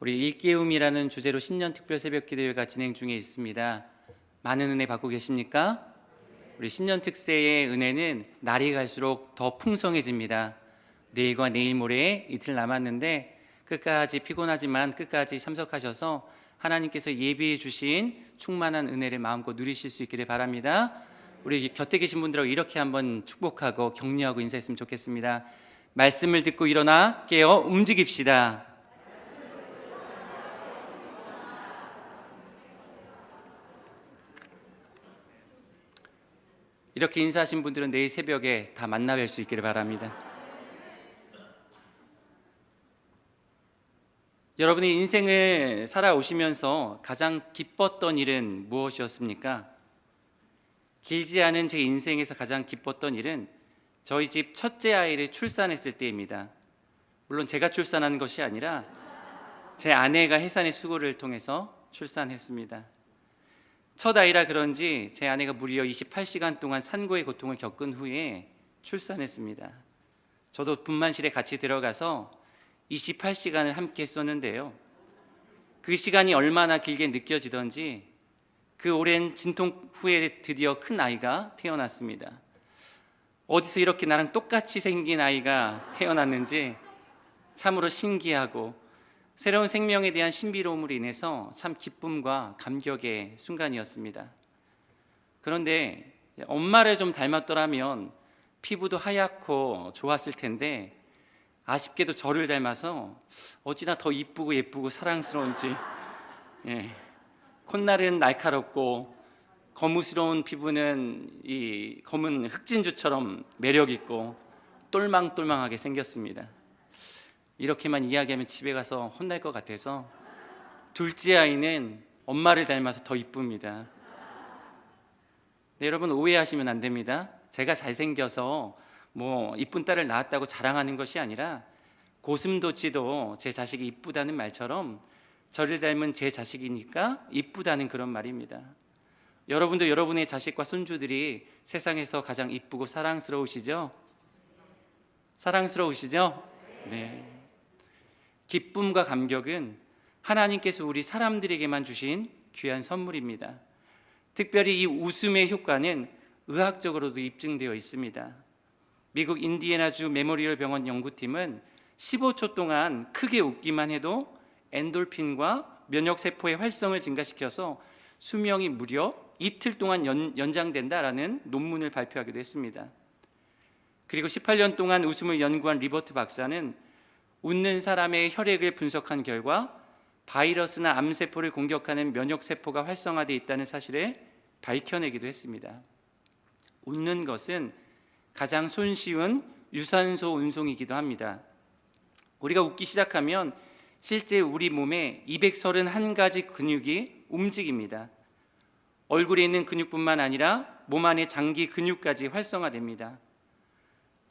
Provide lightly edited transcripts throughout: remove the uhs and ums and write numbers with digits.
우리 일깨움이라는 주제로 신년 특별 새벽 기도회가 진행 중에 있습니다. 많은 은혜 받고 계십니까? 우리 신년 특세의 은혜는 날이 갈수록 더 풍성해집니다. 내일과 내일 모레 이틀 남았는데 끝까지 피곤하지만 끝까지 참석하셔서 하나님께서 예비해 주신 충만한 은혜를 마음껏 누리실 수 있기를 바랍니다. 우리 곁에 계신 분들하고 이렇게 한번 축복하고 격려하고 인사했으면 좋겠습니다. 말씀을 듣고 일어나 깨어 움직입시다. 이렇게 인사하신 분들은 내일 새벽에 다 만나 뵐 수 있기를 바랍니다. 여러분이 인생을 살아오시면서 가장 기뻤던 일은 무엇이었습니까? 길지 않은 제 인생에서 가장 기뻤던 일은 저희 집 첫째 아이를 출산했을 때입니다. 물론 제가 출산한 것이 아니라 제 아내가 해산의 수고를 통해서 출산했습니다. 첫 아이라 그런지 제 아내가 무려 28시간 동안 산고의 고통을 겪은 후에 출산했습니다. 저도 분만실에 같이 들어가서 28시간을 함께 했었는데요, 그 시간이 얼마나 길게 느껴지던지 그 오랜 진통 후에 드디어 큰 아이가 태어났습니다. 어디서 이렇게 나랑 똑같이 생긴 아이가 태어났는지 참으로 신기하고 새로운 생명에 대한 신비로움으로 인해서 참 기쁨과 감격의 순간이었습니다. 그런데 엄마를 좀 닮았더라면 피부도 하얗고 좋았을 텐데 아쉽게도 저를 닮아서 어찌나 더 이쁘고 예쁘고 사랑스러운지, 콧날은 날카롭고 거무스러운 피부는 이 검은 흑진주처럼 매력있고 똘망똘망하게 생겼습니다. 이렇게만 이야기하면 집에 가서 혼날 것 같아서 둘째 아이는 엄마를 닮아서 더 이쁩니다. 네, 여러분 오해하시면 안 됩니다. 제가 잘생겨서 이쁜 딸을 낳았다고 자랑하는 것이 아니라 고슴도치도 제 자식이 이쁘다는 말처럼 저를 닮은 제 자식이니까 이쁘다는 그런 말입니다. 여러분도 여러분의 자식과 손주들이 세상에서 가장 이쁘고 사랑스러우시죠? 사랑스러우시죠? 네. 기쁨과 감격은 하나님께서 우리 사람들에게만 주신 귀한 선물입니다. 특별히 이 웃음의 효과는 의학적으로도 입증되어 있습니다. 미국 인디애나주 메모리얼 병원 연구팀은 15초 동안 크게 웃기만 해도 엔돌핀과 면역세포의 활성을 증가시켜서 수명이 무려 이틀 동안 연장된다라는 논문을 발표하기도 했습니다. 그리고 18년 동안 웃음을 연구한 리버트 박사는 웃는 사람의 혈액을 분석한 결과 바이러스나 암세포를 공격하는 면역세포가 활성화되어 있다는 사실을 밝혀내기도 했습니다. 웃는 것은 가장 손쉬운 유산소 운송이기도 합니다. 우리가 웃기 시작하면 실제 우리 몸에 231가지 근육이 움직입니다. 얼굴에 있는 근육뿐만 아니라 몸 안의 장기 근육까지 활성화됩니다.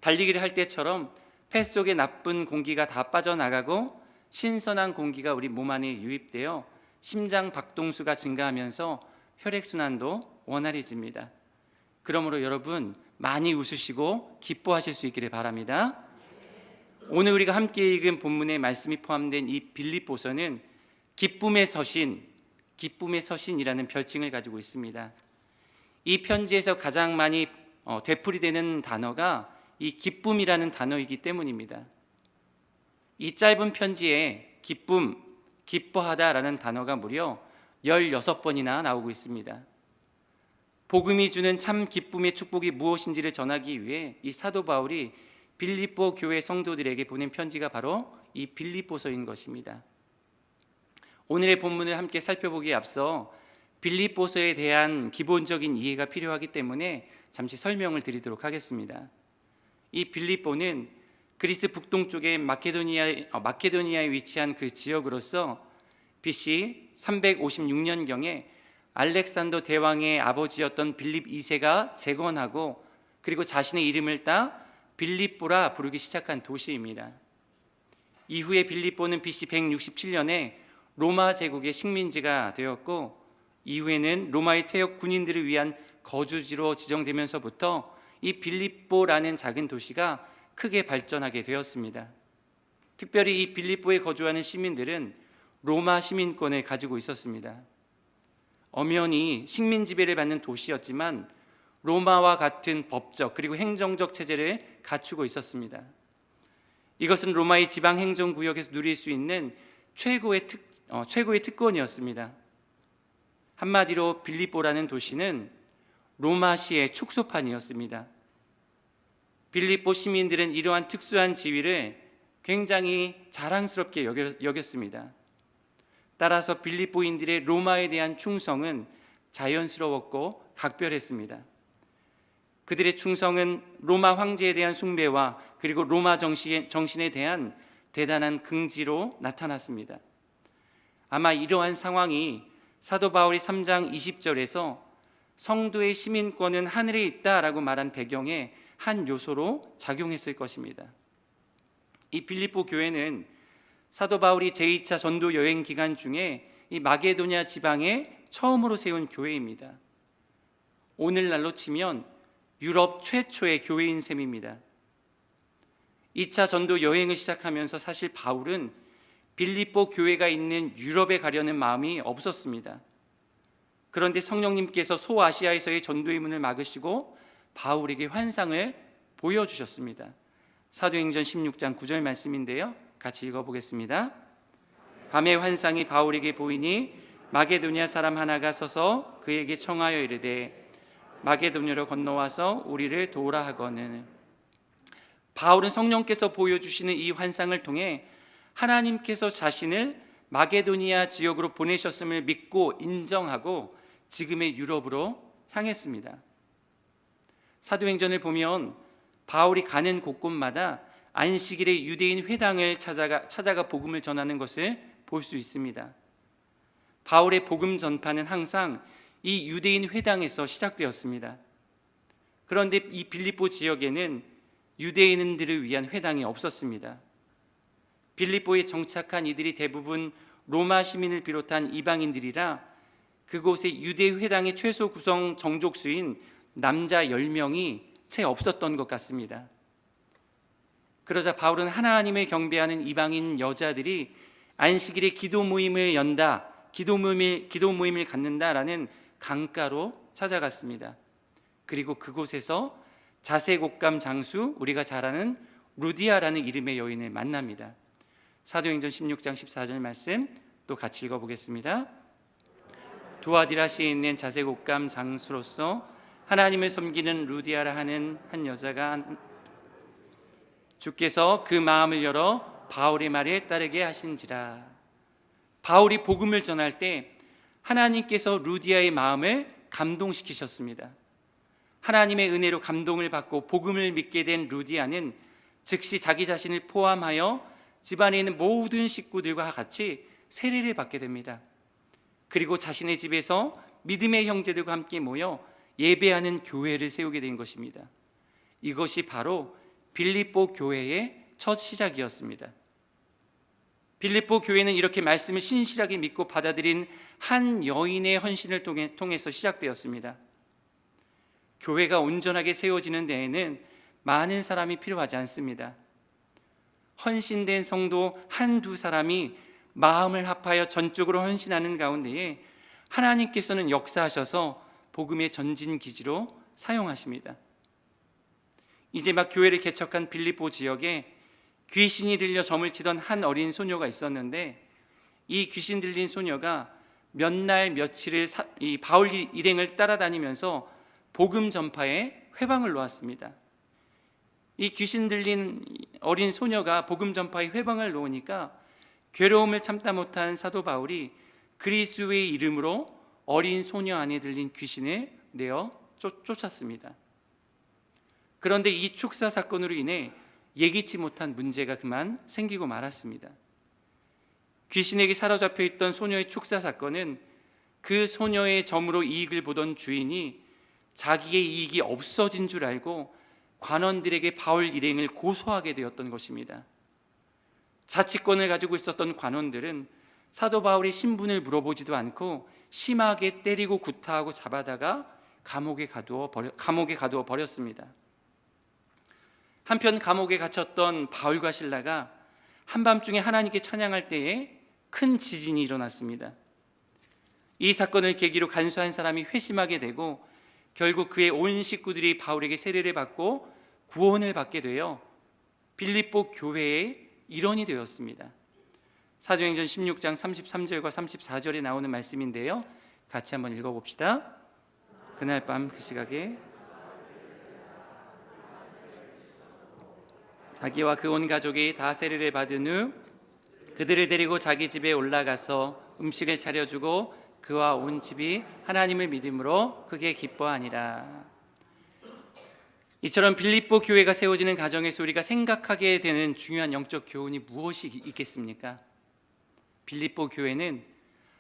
달리기를 할 때처럼 폐 속에 나쁜 공기가 다 빠져나가고 신선한 공기가 우리 몸 안에 유입되어 심장 박동수가 증가하면서 혈액순환도 원활해집니다. 그러므로 여러분 많이 웃으시고 기뻐하실 수 있기를 바랍니다. 오늘 우리가 함께 읽은 본문의 말씀이 포함된 이 빌립보서는 기쁨의 서신이라는 별칭을 가지고 있습니다. 이 편지에서 가장 많이 되풀이되는 단어가 이 기쁨이라는 단어이기 때문입니다. 이 짧은 편지에 기쁨, 기뻐하다라는 단어가 무려 16번이나 나오고 있습니다. 복음이 주는 참 기쁨의 축복이 무엇인지를 전하기 위해 이 사도 바울이 빌립보 교회 성도들에게 보낸 편지가 바로 이 빌립보서인 것입니다. 오늘의 본문을 함께 살펴보기에 앞서 빌립보서에 대한 기본적인 이해가 필요하기 때문에 잠시 설명을 드리도록 하겠습니다. 이 빌립보는 그리스 북동쪽의 마케도니아에 위치한 그 지역으로서 BC 356년경에 알렉산더 대왕의 아버지였던 빌립 2세가 재건하고 그리고 자신의 이름을 따 빌립보라 부르기 시작한 도시입니다. 이후에 빌립보는 BC 167년에 로마 제국의 식민지가 되었고 이후에는 로마의 퇴역 군인들을 위한 거주지로 지정되면서부터 이 빌립보라는 작은 도시가 크게 발전하게 되었습니다. 특별히 이 빌립보에 거주하는 시민들은 로마 시민권을 가지고 있었습니다. 엄연히 식민 지배를 받는 도시였지만 로마와 같은 법적 그리고 행정적 체제를 갖추고 있었습니다. 이것은 로마의 지방 행정구역에서 누릴 수 있는 최고의 특권이었습니다. 한마디로 빌립보라는 도시는 로마시의 축소판이었습니다. 빌립보 시민들은 이러한 특수한 지위를 굉장히 자랑스럽게 여겼습니다. 따라서 빌립보인들의 로마에 대한 충성은 자연스러웠고 각별했습니다. 그들의 충성은 로마 황제에 대한 숭배와 그리고 로마 정신에 대한 대단한 긍지로 나타났습니다. 아마 이러한 상황이 사도 바울이 3장 20절에서 성도의 시민권은 하늘에 있다라고 말한 배경의 한 요소로 작용했을 것입니다. 이 빌립보 교회는 사도 바울이 제2차 전도 여행 기간 중에 이 마게도냐 지방에 처음으로 세운 교회입니다. 오늘날로 치면 유럽 최초의 교회인 셈입니다. 2차 전도 여행을 시작하면서 사실 바울은 빌립보 교회가 있는 유럽에 가려는 마음이 없었습니다. 그런데 성령님께서 소아시아에서의 전도의 문을 막으시고 바울에게 환상을 보여주셨습니다. 사도행전 16장 9절 말씀인데요, 같이 읽어보겠습니다. 밤에 환상이 바울에게 보이니 마게도냐 사람 하나가 서서 그에게 청하여 이르되 마게도냐로 건너와서 우리를 도우라 하거늘. 바울은 성령께서 보여주시는 이 환상을 통해 하나님께서 자신을 마게도니아 지역으로 보내셨음을 믿고 인정하고 지금의 유럽으로 향했습니다. 사도행전을 보면 바울이 가는 곳곳마다 안식일에 유대인 회당을 찾아가 복음을 전하는 것을 볼 수 있습니다. 바울의 복음 전파는 항상 이 유대인 회당에서 시작되었습니다. 그런데 이 빌립보 지역에는 유대인들을 위한 회당이 없었습니다. 빌립보에 정착한 이들이 대부분 로마 시민을 비롯한 이방인들이라 그곳에 유대 회당의 최소 구성 정족수인 남자 10명이 채 없었던 것 같습니다. 그러자 바울은 하나님을 경배하는 이방인 여자들이 안식일에 기도 모임을 연다, 기도 모임을 갖는다라는 강가로 찾아갔습니다. 그리고 그곳에서 자색옥감 장수, 우리가 잘 아는 루디아라는 이름의 여인을 만납니다. 사도행전 16장 14절 말씀 또 같이 읽어보겠습니다. 두아디라시에 있는 자색옥감 장수로서 하나님을 섬기는 루디아라 하는 한 여자가 주께서 그 마음을 열어 바울의 말에 따르게 하신지라. 바울이 복음을 전할 때 하나님께서 루디아의 마음을 감동시키셨습니다. 하나님의 은혜로 감동을 받고 복음을 믿게 된 루디아는 즉시 자기 자신을 포함하여 집안에 있는 모든 식구들과 같이 세례를 받게 됩니다. 그리고 자신의 집에서 믿음의 형제들과 함께 모여 예배하는 교회를 세우게 된 것입니다. 이것이 바로 빌립보 교회의 첫 시작이었습니다. 빌립보 교회는 이렇게 말씀을 신실하게 믿고 받아들인 한 여인의 헌신을 통해서 시작되었습니다. 교회가 온전하게 세워지는 데에는 많은 사람이 필요하지 않습니다. 헌신된 성도 한두 사람이 마음을 합하여 전적으로 헌신하는 가운데에 하나님께서는 역사하셔서 복음의 전진기지로 사용하십니다. 이제 막 교회를 개척한 빌립보 지역에 귀신이 들려 점을 치던 한 어린 소녀가 있었는데 이 귀신 들린 소녀가 몇 날 며칠을 이 바울 일행을 따라다니면서 복음 전파에 회방을 놓았습니다. 이 귀신 들린 어린 소녀가 복음 전파에 회방을 놓으니까 괴로움을 참다 못한 사도 바울이 그리스도의 이름으로 어린 소녀 안에 들린 귀신을 내어 쫓았습니다. 그런데 이 축사 사건으로 인해 예기치 못한 문제가 그만 생기고 말았습니다. 귀신에게 사로잡혀 있던 소녀의 축사 사건은 그 소녀의 점으로 이익을 보던 주인이 자기의 이익이 없어진 줄 알고 관원들에게 바울 일행을 고소하게 되었던 것입니다. 자치권을 가지고 있었던 관원들은 사도 바울의 신분을 물어보지도 않고 심하게 때리고 구타하고 잡아다가 감옥에 가두어 버렸습니다. 한편 감옥에 갇혔던 바울과 실라가 한밤중에 하나님께 찬양할 때에 큰 지진이 일어났습니다. 이 사건을 계기로 간수한 사람이 회심하게 되고 결국 그의 온 식구들이 바울에게 세례를 받고 구원을 받게 되어 빌립보 교회의 일원이 되었습니다. 사도행전 16장 33절과 34절에 나오는 말씀인데요, 같이 한번 읽어봅시다. 그날 밤 그 시각에 자기와 그 온 가족이 다 세례를 받은 후 그들을 데리고 자기 집에 올라가서 음식을 차려주고 그와 온 집이 하나님을 믿음으로 크게 기뻐하니라. 이처럼 빌립보 교회가 세워지는 과정에서 우리가 생각하게 되는 중요한 영적 교훈이 무엇이 있겠습니까? 빌립보 교회는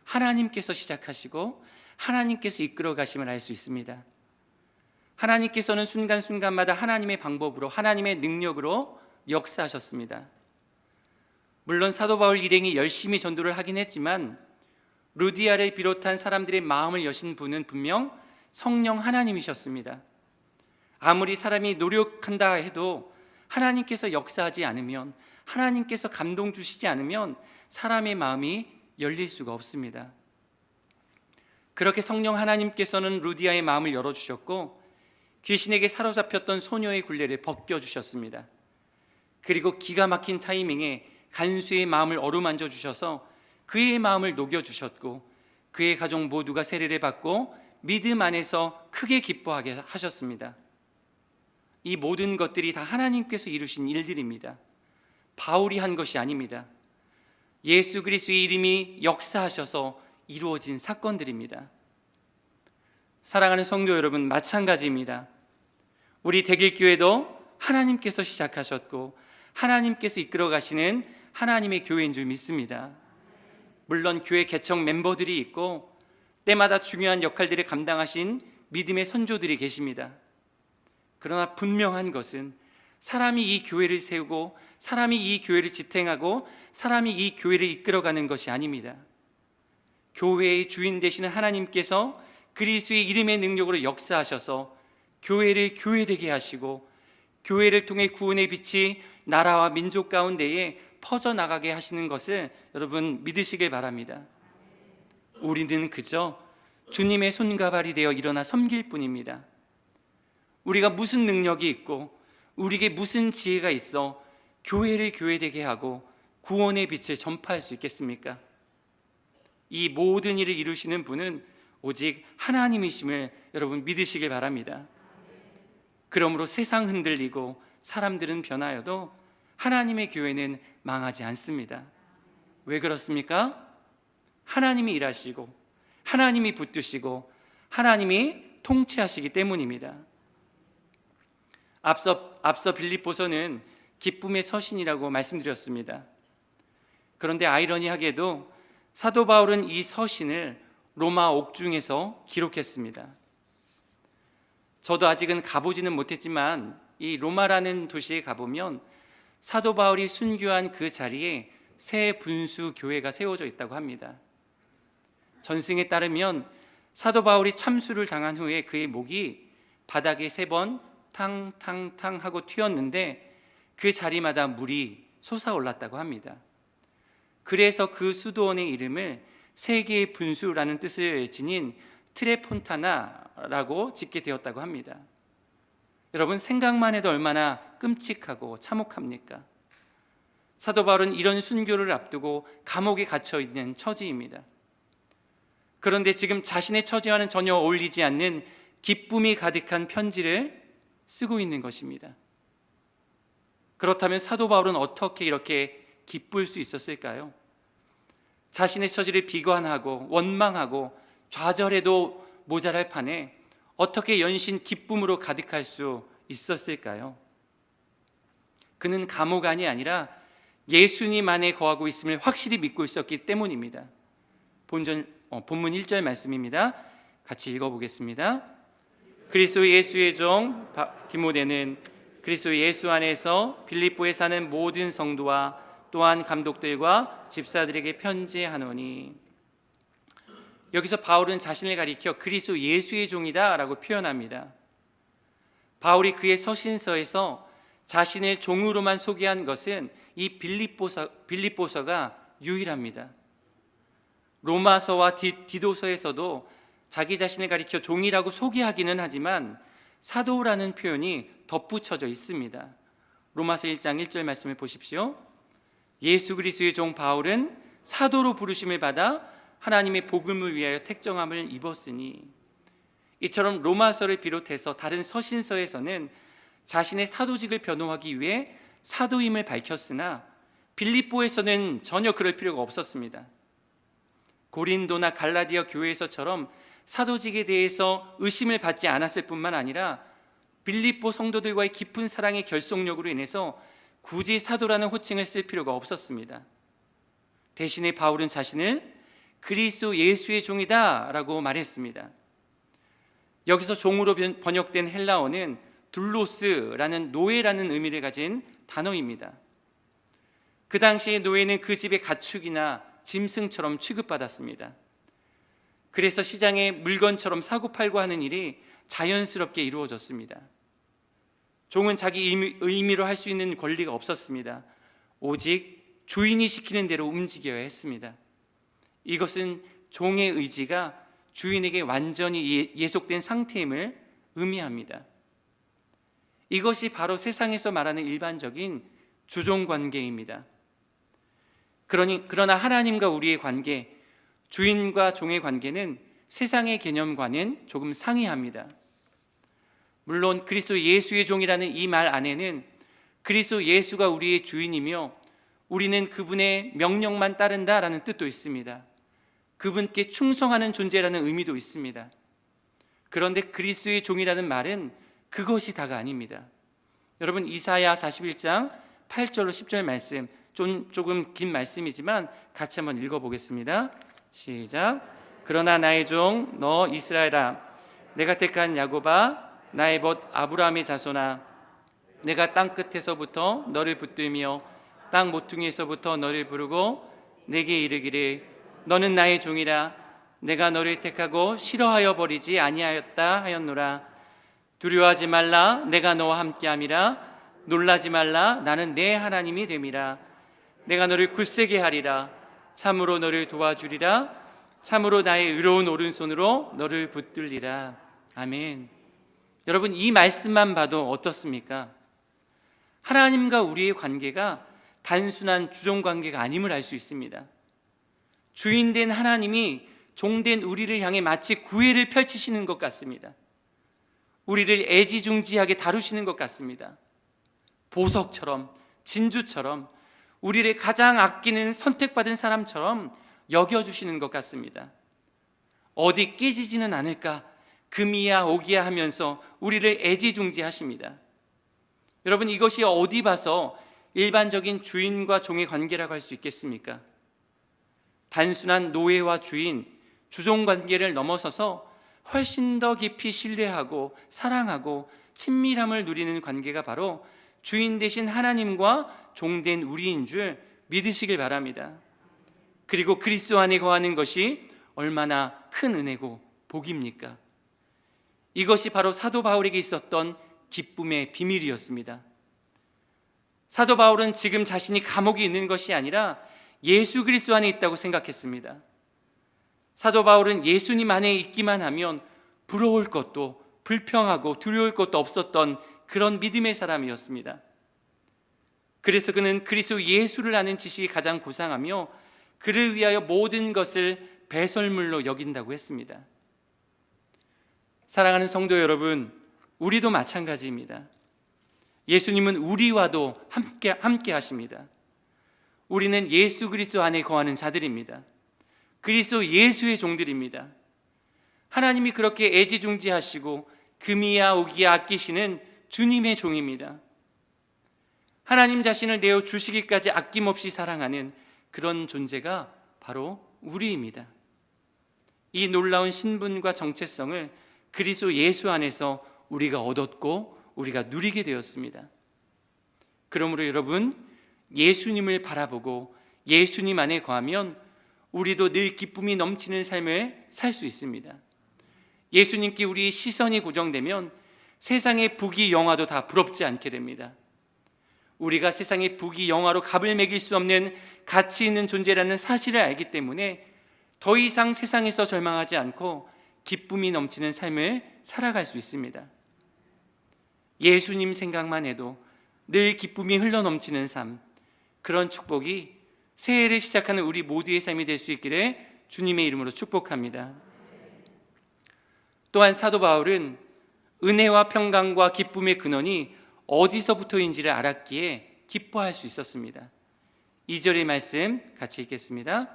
하나님께서 시작하시고 하나님께서 이끌어 가심을 알 수 있습니다. 하나님께서는 순간순간마다 하나님의 방법으로, 하나님의 능력으로 역사하셨습니다. 물론 사도 바울 일행이 열심히 전도를 하긴 했지만 루디아를 비롯한 사람들의 마음을 여신 분은 분명 성령 하나님이셨습니다. 아무리 사람이 노력한다 해도 하나님께서 역사하지 않으면, 하나님께서 감동 주시지 않으면 사람의 마음이 열릴 수가 없습니다. 그렇게 성령 하나님께서는 루디아의 마음을 열어주셨고 귀신에게 사로잡혔던 소녀의 굴레를 벗겨주셨습니다. 그리고 기가 막힌 타이밍에 간수의 마음을 어루만져 주셔서 그의 마음을 녹여주셨고 그의 가족 모두가 세례를 받고 믿음 안에서 크게 기뻐하게 하셨습니다. 이 모든 것들이 다 하나님께서 이루신 일들입니다. 바울이 한 것이 아닙니다. 예수 그리스도의 이름이 역사하셔서 이루어진 사건들입니다. 사랑하는 성도 여러분, 마찬가지입니다. 우리 대길교회도 하나님께서 시작하셨고 하나님께서 이끌어 가시는 하나님의 교회인 줄 믿습니다. 물론 교회 개척 멤버들이 있고 때마다 중요한 역할들을 감당하신 믿음의 선조들이 계십니다. 그러나 분명한 것은 사람이 이 교회를 세우고 사람이 이 교회를 지탱하고 사람이 이 교회를 이끌어가는 것이 아닙니다. 교회의 주인 되시는 하나님께서 그리스도의 이름의 능력으로 역사하셔서 교회를 교회되게 하시고 교회를 통해 구원의 빛이 나라와 민족 가운데에 퍼져나가게 하시는 것을 여러분 믿으시길 바랍니다. 우리는 그저 주님의 손과 발이 되어 일어나 섬길 뿐입니다. 우리가 무슨 능력이 있고 우리에게 무슨 지혜가 있어 교회를 교회되게 하고 구원의 빛을 전파할 수 있겠습니까? 이 모든 일을 이루시는 분은 오직 하나님이심을 여러분 믿으시길 바랍니다. 그러므로 세상 흔들리고 사람들은 변하여도 하나님의 교회는 망하지 않습니다. 왜 그렇습니까? 하나님이 일하시고 하나님이 붙드시고 하나님이 통치하시기 때문입니다. 앞서 빌립보서는 기쁨의 서신이라고 말씀드렸습니다. 그런데 아이러니하게도 사도 바울은 이 서신을 로마 옥중에서 기록했습니다. 저도 아직은 가보지는 못했지만 이 로마라는 도시에 가보면 사도 바울이 순교한 그 자리에 새 분수 교회가 세워져 있다고 합니다. 전승에 따르면 사도 바울이 참수를 당한 후에 그의 목이 바닥에 3번 탕탕탕 하고 튀었는데 그 자리마다 물이 솟아올랐다고 합니다. 그래서 그 수도원의 이름을 세계의 분수라는 뜻을 지닌 트레폰타나라고 짓게 되었다고 합니다. 여러분, 생각만 해도 얼마나 끔찍하고 참혹합니까? 사도 바울은 이런 순교를 앞두고 감옥에 갇혀 있는 처지입니다. 그런데 지금 자신의 처지와는 전혀 어울리지 않는 기쁨이 가득한 편지를 쓰고 있는 것입니다. 그렇다면 사도 바울은 어떻게 이렇게 기쁠 수 있었을까요? 자신의 처지를 비관하고 원망하고 좌절해도 모자랄 판에 어떻게 연신 기쁨으로 가득할 수 있었을까요? 그는 감옥 안이 아니라 예수님 안에 거하고 있음을 확실히 믿고 있었기 때문입니다. 본문 1절 말씀입니다. 같이 읽어보겠습니다. 그리스도 예수의 종 디모데는 그리스도 예수 안에서 빌립보에 사는 모든 성도와 또한 감독들과 집사들에게 편지하노니. 여기서 바울은 자신을 가리켜 그리스도 예수의 종이다 라고 표현합니다. 바울이 그의 서신서에서 자신을 종으로만 소개한 것은 이 빌립보서가 유일합니다. 로마서와 디도서에서도 자기 자신을 가리켜 종이라고 소개하기는 하지만 사도라는 표현이 덧붙여져 있습니다. 로마서 1장 1절 말씀을 보십시오. 예수 그리스도의 종 바울은 사도로 부르심을 받아 하나님의 복음을 위하여 택정함을 입었으니, 이처럼 로마서를 비롯해서 다른 서신서에서는 자신의 사도직을 변호하기 위해 사도임을 밝혔으나 빌립보에서는 전혀 그럴 필요가 없었습니다. 고린도나 갈라디아 교회에서처럼 사도직에 대해서 의심을 받지 않았을 뿐만 아니라 빌립보 성도들과의 깊은 사랑의 결속력으로 인해서 굳이 사도라는 호칭을 쓸 필요가 없었습니다. 대신에 바울은 자신을 그리스도 예수의 종이다 라고 말했습니다. 여기서 종으로 번역된 헬라어는 둘로스라는 노예라는 의미를 가진 단어입니다. 그 당시에 노예는 그 집의 가축이나 짐승처럼 취급받았습니다. 그래서 시장에 물건처럼 사고팔고 하는 일이 자연스럽게 이루어졌습니다. 종은 자기 의미로 할 수 있는 권리가 없었습니다. 오직 주인이 시키는 대로 움직여야 했습니다. 이것은 종의 의지가 주인에게 완전히 예속된 상태임을 의미합니다. 이것이 바로 세상에서 말하는 일반적인 주종 관계입니다. 그러나 하나님과 우리의 관계, 주인과 종의 관계는 세상의 개념과는 조금 상이합니다. 물론 그리스도 예수의 종이라는 이 말 안에는 그리스도 예수가 우리의 주인이며 우리는 그분의 명령만 따른다라는 뜻도 있습니다. 그분께 충성하는 존재라는 의미도 있습니다. 그런데 그리스도의 종이라는 말은 그것이 다가 아닙니다. 여러분, 이사야 41장 8절로 10절 말씀, 조금 긴 말씀이지만 같이 한번 읽어보겠습니다. 시작. 그러나 나의 종 너 이스라엘아, 내가 택한 야곱아, 나의 벗 아브라함의 자손아, 내가 땅 끝에서부터 너를 붙들며 땅 모퉁이에서부터 너를 부르고 내게 이르기를 너는 나의 종이라. 내가 너를 택하고 싫어하여 버리지 아니하였다 하였노라. 두려워하지 말라. 내가 너와 함께함이라. 놀라지 말라. 나는 내 하나님이 됨이라. 내가 너를 굳세게 하리라. 참으로 너를 도와주리라. 참으로 나의 의로운 오른손으로 너를 붙들리라. 아멘. 여러분, 이 말씀만 봐도 어떻습니까? 하나님과 우리의 관계가 단순한 주종관계가 아님을 알 수 있습니다. 주인된 하나님이 종된 우리를 향해 마치 구애를 펼치시는 것 같습니다. 우리를 애지중지하게 다루시는 것 같습니다. 보석처럼, 진주처럼, 우리를 가장 아끼는 선택받은 사람처럼 여겨주시는 것 같습니다. 어디 깨지지는 않을까, 금이야 오기야 하면서 우리를 애지중지하십니다. 여러분, 이것이 어디 봐서 일반적인 주인과 종의 관계라고 할 수 있겠습니까? 단순한 노예와 주인, 주종관계를 넘어서서 훨씬 더 깊이 신뢰하고 사랑하고 친밀함을 누리는 관계가 바로 주인 되신 하나님과 종된 우리인 줄 믿으시길 바랍니다. 그리고 그리스도 안에 거하는 것이 얼마나 큰 은혜고 복입니까? 이것이 바로 사도 바울에게 있었던 기쁨의 비밀이었습니다. 사도 바울은 지금 자신이 감옥에 있는 것이 아니라 예수 그리스도 안에 있다고 생각했습니다. 사도 바울은 예수님 안에 있기만 하면 부러울 것도 불평하고 두려울 것도 없었던 그런 믿음의 사람이었습니다. 그래서 그는 그리스도 예수를 아는 지식이 가장 고상하며 그를 위하여 모든 것을 배설물로 여긴다고 했습니다. 사랑하는 성도 여러분, 우리도 마찬가지입니다. 예수님은 우리와도 함께 하십니다. 우리는 예수 그리스도 안에 거하는 자들입니다. 그리스도 예수의 종들입니다. 하나님이 그렇게 애지중지하시고 금이야 오기야 아끼시는 주님의 종입니다. 하나님 자신을 내어 주시기까지 아낌없이 사랑하는 그런 존재가 바로 우리입니다. 이 놀라운 신분과 정체성을 그리스도 예수 안에서 우리가 얻었고 우리가 누리게 되었습니다. 그러므로 여러분, 예수님을 바라보고 예수님 안에 거하면 우리도 늘 기쁨이 넘치는 삶을 살 수 있습니다. 예수님께 우리 시선이 고정되면 세상의 부귀 영화도 다 부럽지 않게 됩니다. 우리가 세상의 부귀 영화로 값을 매길 수 없는 가치 있는 존재라는 사실을 알기 때문에 더 이상 세상에서 절망하지 않고 기쁨이 넘치는 삶을 살아갈 수 있습니다. 예수님 생각만 해도 늘 기쁨이 흘러넘치는 삶, 그런 축복이 새해를 시작하는 우리 모두의 삶이 될 수 있기를 주님의 이름으로 축복합니다. 또한 사도 바울은 은혜와 평강과 기쁨의 근원이 어디서부터인지를 알았기에 기뻐할 수 있었습니다. 2절의 말씀 같이 읽겠습니다.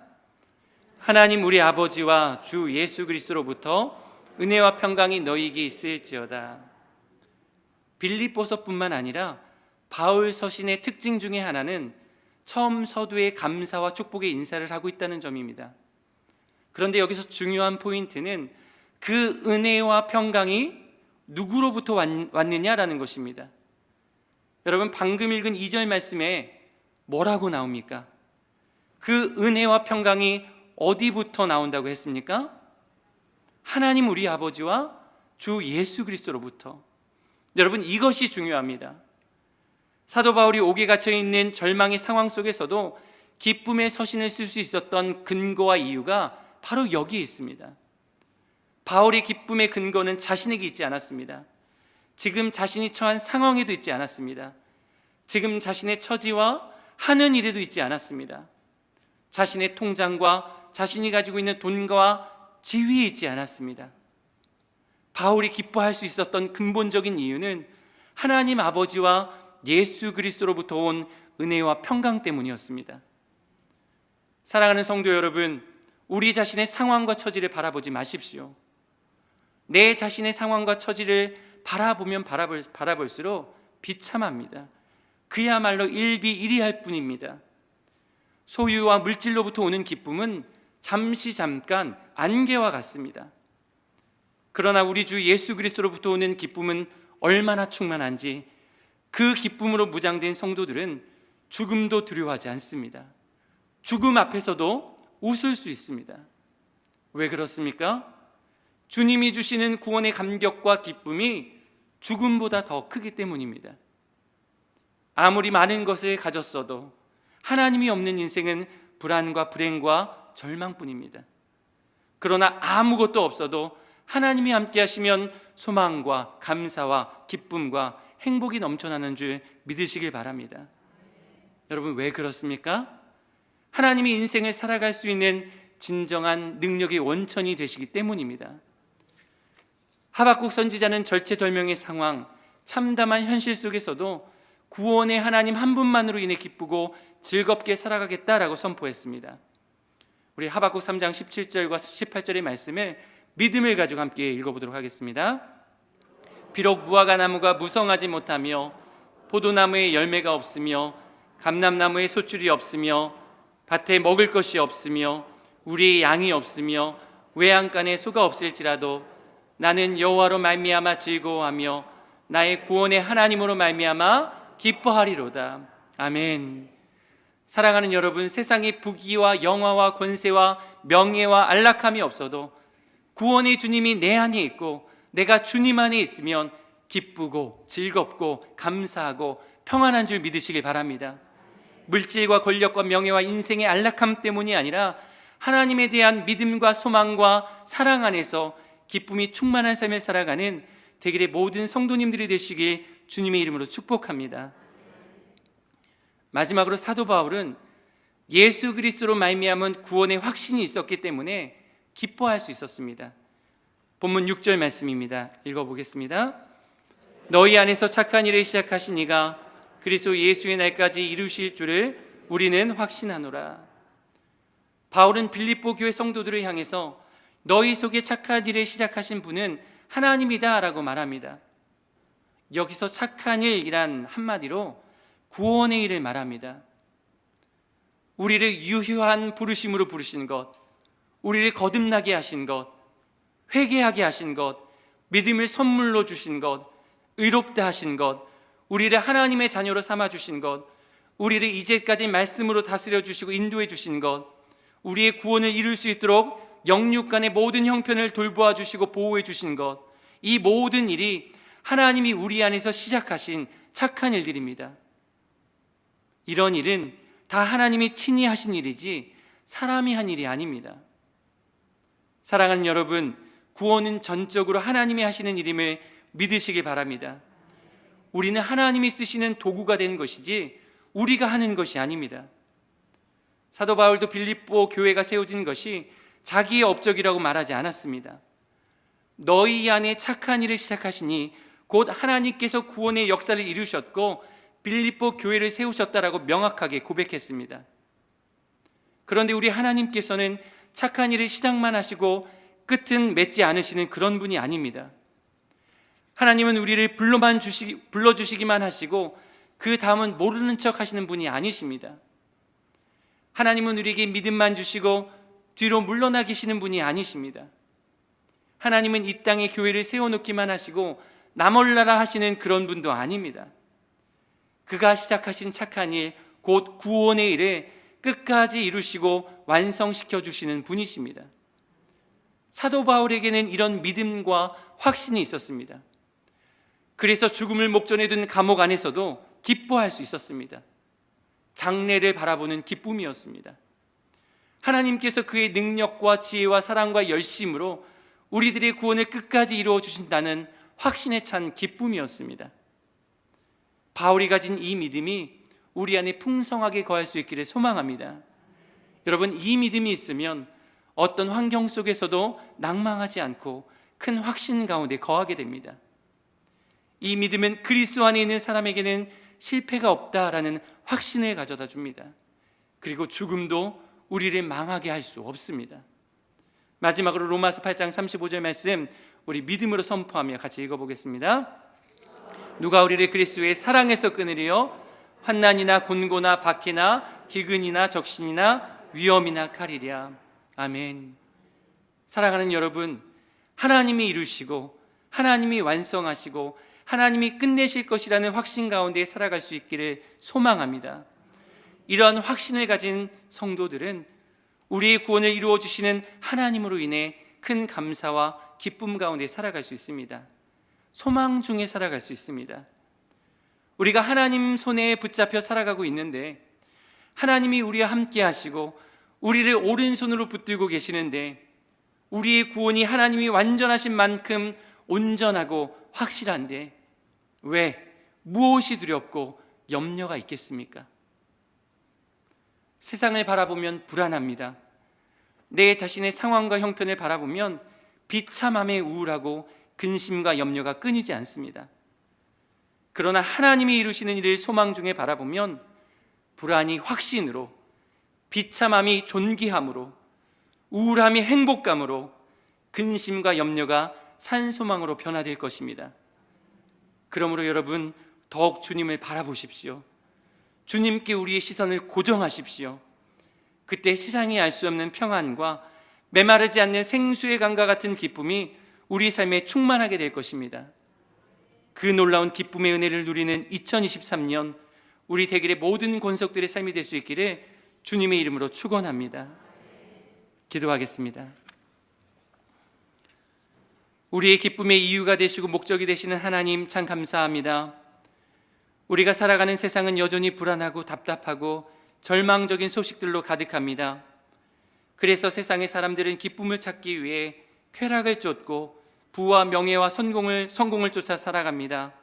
하나님 우리 아버지와 주 예수 그리스도로부터 은혜와 평강이 너희에게 있을지어다. 빌립보서뿐만 아니라 바울 서신의 특징 중에 하나는 처음 서두에 감사와 축복의 인사를 하고 있다는 점입니다. 그런데 여기서 중요한 포인트는 그 은혜와 평강이 누구로부터 왔느냐라는 것입니다. 여러분, 방금 읽은 2절 말씀에 뭐라고 나옵니까? 그 은혜와 평강이 어디부터 나온다고 했습니까? 하나님 우리 아버지와 주 예수 그리스도로부터. 여러분, 이것이 중요합니다. 사도 바울이 옥에 갇혀 있는 절망의 상황 속에서도 기쁨의 서신을 쓸 수 있었던 근거와 이유가 바로 여기에 있습니다. 바울의 기쁨의 근거는 자신에게 있지 않았습니다. 지금 자신이 처한 상황에도 있지 않았습니다. 지금 자신의 처지와 하는 일에도 있지 않았습니다. 자신의 통장과 자신이 가지고 있는 돈과 지위에 있지 않았습니다. 바울이 기뻐할 수 있었던 근본적인 이유는 하나님 아버지와 예수 그리스도로부터 온 은혜와 평강 때문이었습니다. 사랑하는 성도 여러분, 우리 자신의 상황과 처지를 바라보지 마십시오. 내 자신의 상황과 처지를 바라보면 바라볼수록 비참합니다. 그야말로 일비일이할 뿐입니다. 소유와 물질로부터 오는 기쁨은 잠깐 안개와 같습니다. 그러나 우리 주 예수 그리스도로부터 오는 기쁨은 얼마나 충만한지 그 기쁨으로 무장된 성도들은 죽음도 두려워하지 않습니다. 죽음 앞에서도 웃을 수 있습니다. 왜 그렇습니까? 주님이 주시는 구원의 감격과 기쁨이 죽음보다 더 크기 때문입니다. 아무리 많은 것을 가졌어도 하나님이 없는 인생은 불안과 불행과 절망뿐입니다. 그러나 아무것도 없어도 하나님이 함께 하시면 소망과 감사와 기쁨과 행복이 넘쳐나는 줄 믿으시길 바랍니다. 여러분, 왜 그렇습니까? 하나님이 인생을 살아갈 수 있는 진정한 능력의 원천이 되시기 때문입니다. 하박국 선지자는 절체절명의 상황, 참담한 현실 속에서도 구원의 하나님 한 분만으로 인해 기쁘고 즐겁게 살아가겠다라고 선포했습니다. 우리 하박국 3장 17절과 18절의 말씀을 믿음을 가지고 함께 읽어보도록 하겠습니다. 비록 무화과 나무가 무성하지 못하며 포도나무에 열매가 없으며 감람나무에 소출이 없으며 밭에 먹을 것이 없으며 우리의 양이 없으며 외양간에 소가 없을지라도 나는 여호와로 말미암아 즐거워하며 나의 구원의 하나님으로 말미암아 기뻐하리로다. 아멘. 사랑하는 여러분, 세상에 부귀와 영화와 권세와 명예와 안락함이 없어도 구원의 주님이 내 안에 있고 내가 주님 안에 있으면 기쁘고 즐겁고 감사하고 평안한 줄 믿으시길 바랍니다. 물질과 권력과 명예와 인생의 안락함 때문이 아니라 하나님에 대한 믿음과 소망과 사랑 안에서 기쁨이 충만한 삶을 살아가는 대길의 모든 성도님들이 되시길 주님의 이름으로 축복합니다. 마지막으로 사도 바울은 예수 그리스도로 말미암은 구원의 확신이 있었기 때문에 기뻐할 수 있었습니다. 본문 6절 말씀입니다. 읽어보겠습니다. 너희 안에서 착한 일을 시작하신 이가 그리스도 예수의 날까지 이루실 줄을 우리는 확신하노라. 바울은 빌립보 교회 성도들을 향해서 너희 속에 착한 일을 시작하신 분은 하나님이다 라고 말합니다. 여기서 착한 일이란 한마디로 구원의 일을 말합니다. 우리를 유효한 부르심으로 부르신 것, 우리를 거듭나게 하신 것, 회개하게 하신 것, 믿음을 선물로 주신 것, 의롭다 하신 것, 우리를 하나님의 자녀로 삼아주신 것, 우리를 이제까지 말씀으로 다스려 주시고 인도해 주신 것, 우리의 구원을 이룰 수 있도록 영육간의 모든 형편을 돌보아 주시고 보호해 주신 것, 이 모든 일이 하나님이 우리 안에서 시작하신 착한 일들입니다. 이런 일은 다 하나님이 친히 하신 일이지 사람이 한 일이 아닙니다. 사랑하는 여러분, 구원은 전적으로 하나님이 하시는 일임을 믿으시기 바랍니다. 우리는 하나님이 쓰시는 도구가 된 것이지 우리가 하는 것이 아닙니다. 사도 바울도 빌립보 교회가 세워진 것이 자기의 업적이라고 말하지 않았습니다. 너희 안에 착한 일을 시작하시니 곧 하나님께서 구원의 역사를 이루셨고 빌립보 교회를 세우셨다라고 명확하게 고백했습니다. 그런데 우리 하나님께서는 착한 일을 시작만 하시고 끝은 맺지 않으시는 그런 분이 아닙니다. 하나님은 우리를 불러주시기만 하시고 그 다음은 모르는 척 하시는 분이 아니십니다. 하나님은 우리에게 믿음만 주시고 뒤로 물러나 계시는 분이 아니십니다. 하나님은 이 땅에 교회를 세워놓기만 하시고 나 몰라라 하시는 그런 분도 아닙니다. 그가 시작하신 착한 일, 곧 구원의 일을 끝까지 이루시고 완성시켜 주시는 분이십니다. 사도 바울에게는 이런 믿음과 확신이 있었습니다. 그래서 죽음을 목전에 둔 감옥 안에서도 기뻐할 수 있었습니다. 장래를 바라보는 기쁨이었습니다. 하나님께서 그의 능력과 지혜와 사랑과 열심으로 우리들의 구원을 끝까지 이루어 주신다는 확신에 찬 기쁨이었습니다. 바울이 가진 이 믿음이 우리 안에 풍성하게 거할 수 있기를 소망합니다. 여러분, 이 믿음이 있으면 어떤 환경 속에서도 낭망하지 않고 큰 확신 가운데 거하게 됩니다. 이 믿음은 그리스도 안에 있는 사람에게는 실패가 없다라는 확신을 가져다 줍니다. 그리고 죽음도 우리를 망하게 할 수 없습니다. 마지막으로 로마서 8장 35절 말씀 우리 믿음으로 선포하며 같이 읽어보겠습니다. 누가 우리를 그리스도의 사랑에서 끊으리요? 환난이나 곤고나 박해나 기근이나 적신이나 위험이나 칼이랴. 아멘. 사랑하는 여러분, 하나님이 이루시고 하나님이 완성하시고 하나님이 끝내실 것이라는 확신 가운데 살아갈 수 있기를 소망합니다. 이러한 확신을 가진 성도들은 우리의 구원을 이루어 주시는 하나님으로 인해 큰 감사와 기쁨 가운데 살아갈 수 있습니다. 소망 중에 살아갈 수 있습니다. 우리가 하나님 손에 붙잡혀 살아가고 있는데 하나님이 우리와 함께 하시고 우리를 오른손으로 붙들고 계시는데 우리의 구원이 하나님이 완전하신 만큼 온전하고 확실한데 왜 무엇이 두렵고 염려가 있겠습니까? 세상을 바라보면 불안합니다. 내 자신의 상황과 형편을 바라보면 비참함에 우울하고 근심과 염려가 끊이지 않습니다. 그러나 하나님이 이루시는 일을 소망 중에 바라보면 불안이 확신으로, 비참함이 존귀함으로, 우울함이 행복감으로, 근심과 염려가 산소망으로 변화될 것입니다. 그러므로 여러분, 더욱 주님을 바라보십시오. 주님께 우리의 시선을 고정하십시오. 그때 세상이 알 수 없는 평안과 메마르지 않는 생수의 강과 같은 기쁨이 우리 삶에 충만하게 될 것입니다. 그 놀라운 기쁨의 은혜를 누리는 2023년 우리 대길의 모든 권속들의 삶이 될 수 있기를 주님의 이름으로 축원합니다. 기도하겠습니다. 우리의 기쁨의 이유가 되시고 목적이 되시는 하나님, 참 감사합니다. 우리가 살아가는 세상은 여전히 불안하고 답답하고 절망적인 소식들로 가득합니다. 그래서 세상의 사람들은 기쁨을 찾기 위해 쾌락을 쫓고 부와 명예와 성공을 쫓아 살아갑니다.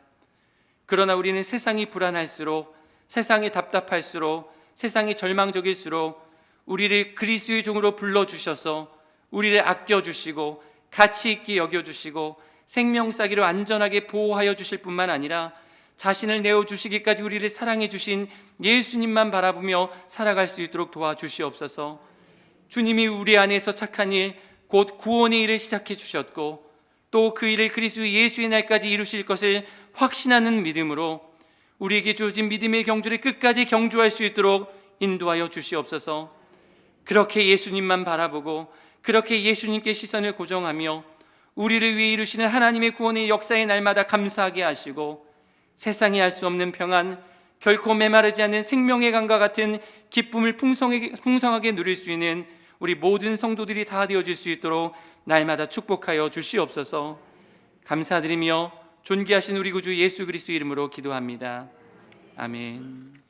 그러나 우리는 세상이 불안할수록, 세상이 답답할수록, 세상이 절망적일수록 우리를 그리스도의 종으로 불러주셔서 우리를 아껴주시고 가치 있게 여겨주시고 생명싸기로 안전하게 보호하여 주실 뿐만 아니라 자신을 내어주시기까지 우리를 사랑해 주신 예수님만 바라보며 살아갈 수 있도록 도와주시옵소서. 주님이 우리 안에서 착한 일, 곧 구원의 일을 시작해 주셨고 또 그 일을 그리스도 예수의 날까지 이루실 것을 확신하는 믿음으로 우리에게 주어진 믿음의 경주를 끝까지 경주할 수 있도록 인도하여 주시옵소서. 그렇게 예수님만 바라보고 그렇게 예수님께 시선을 고정하며 우리를 위해 이루시는 하나님의 구원의 역사의 날마다 감사하게 하시고 세상이 알 수 없는 평안, 결코 메마르지 않는 생명의 강과 같은 기쁨을 풍성하게 누릴 수 있는 우리 모든 성도들이 다 되어질 수 있도록 날마다 축복하여 주시옵소서. 감사드리며 존귀하신 우리 구주 예수 그리스도 이름으로 기도합니다. 아멘.